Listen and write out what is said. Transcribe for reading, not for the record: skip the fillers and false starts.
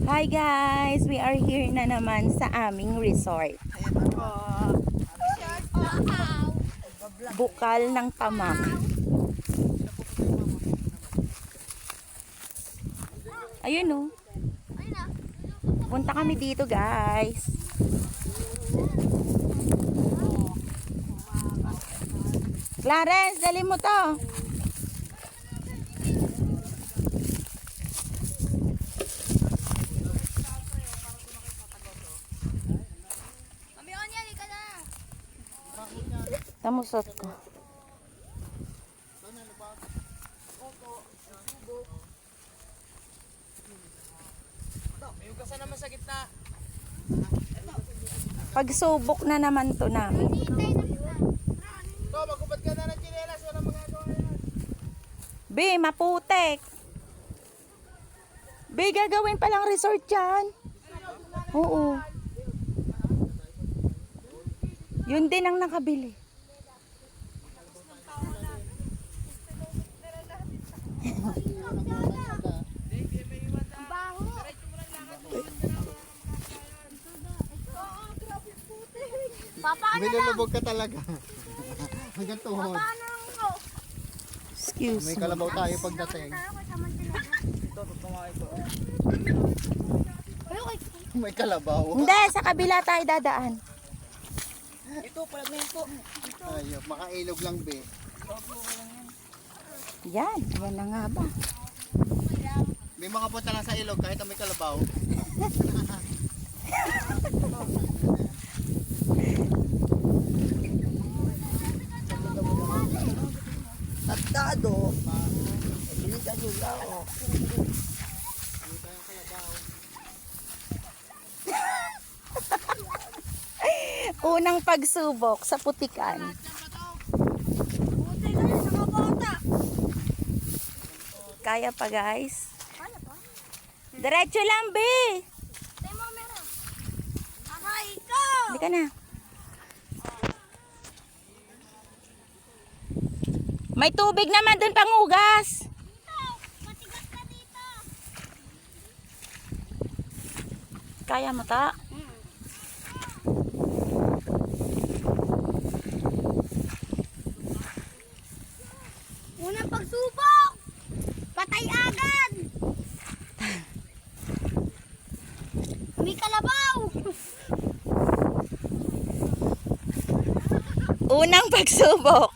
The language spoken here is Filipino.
Hi guys, we are here na naman sa aming resort. Bukal ng Tamak. Ayun oh. Punta kami dito guys. Clarence, dali mo to. Tamusot ko. May ugasan naman sa gitna. Pagsubok na naman to namin. To, magubad ka na ng chinelas. Walang magagawa yan. Be, maputek. Be, gagawin palang resort yan. Oo. Yun din ang nakabili. Nilulubog ka talaga. Hanggang tuhod. Excuse May me. kalabaw tayo pagdating. May kalabaw. Hindi, sa kabila tayo dadaan. Ito, palamento. Ayun, makailog lang be. Yan, yan na nga ba. May mga punta lang sa ilog kahit na may kalabaw. Tatado. Bilisan nyo lang. Unang pagsubok sa putikan. Kaya pa guys. Diretso lang, be. Hindi ka na. May tubig naman dun pangugas. Kaya mo ta? Unang pagsubok! Patay agad! May kalabaw! Unang pagsubok.